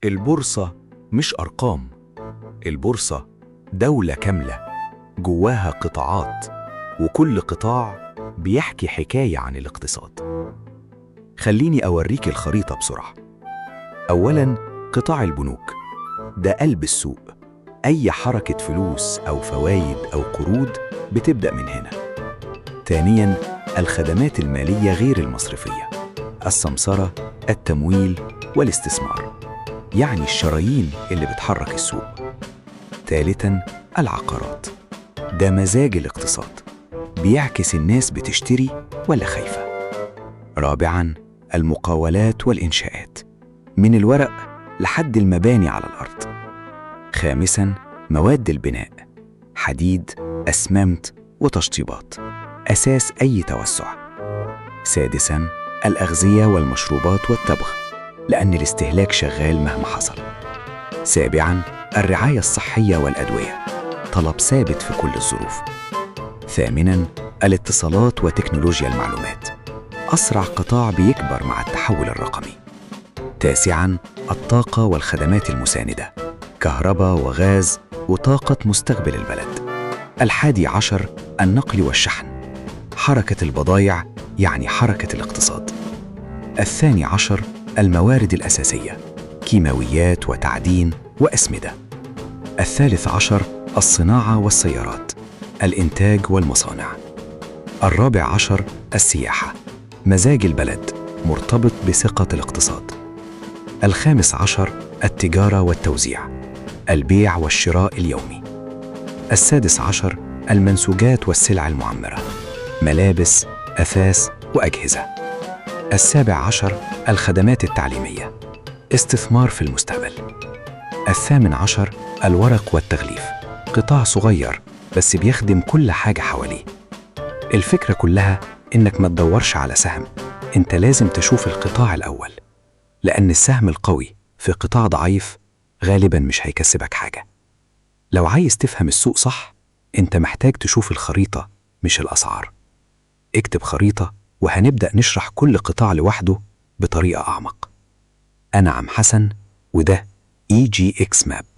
البورصة مش أرقام، البورصة دولة كاملة جواها قطاعات، وكل قطاع بيحكي حكاية عن الاقتصاد. خليني أوريك الخريطة بسرعة. أولاً، قطاع البنوك ده قلب السوق، أي حركة فلوس أو فوايد أو قروض بتبدأ من هنا. ثانياً، الخدمات المالية غير المصرفية، السمسرة، التمويل والاستثمار، يعني الشرايين اللي بتحرك السوق. ثالثاً، العقارات، ده مزاج الاقتصاد، بيعكس الناس بتشتري ولا خايفة. رابعاً، المقاولات والإنشاءات، من الورق لحد المباني على الأرض. خامساً، مواد البناء، حديد، أسمنت وتشطيبات، أساس أي توسع. سادساً، الأغذية والمشروبات والطبخ، لأن الاستهلاك شغال مهما حصل. سابعاً، الرعاية الصحية والأدوية، طلب ثابت في كل الظروف. ثامناً، الاتصالات وتكنولوجيا المعلومات، أسرع قطاع بيكبر مع التحول الرقمي. تاسعاً، الطاقة والخدمات المساندة، كهرباء وغاز وطاقة مستقبل البلد. 11، النقل والشحن، حركة البضائع يعني حركة الاقتصاد. 12، الموارد الأساسية، كيماويات وتعدين وأسمدة. 13، الصناعة والسيارات، الإنتاج والمصانع. 14، السياحة، مزاج البلد مرتبط بثقة الاقتصاد. 15، التجارة والتوزيع، البيع والشراء اليومي. 16، المنسوجات والسلع المعمرة، ملابس، أثاث وأجهزة. 17، الخدمات التعليمية، استثمار في المستقبل. 18، الورق والتغليف، قطاع صغير بس بيخدم كل حاجة حواليه. الفكرة كلها إنك ما تدورش على سهم، إنت لازم تشوف القطاع الأول، لأن السهم القوي في قطاع ضعيف غالباً مش هيكسبك حاجة. لو عايز تفهم السوق صح، إنت محتاج تشوف الخريطة مش الأسعار. اكتب خريطة وهنبدأ نشرح كل قطاع لوحده بطريقة أعمق. أنا عم حسن، وده EGX Map.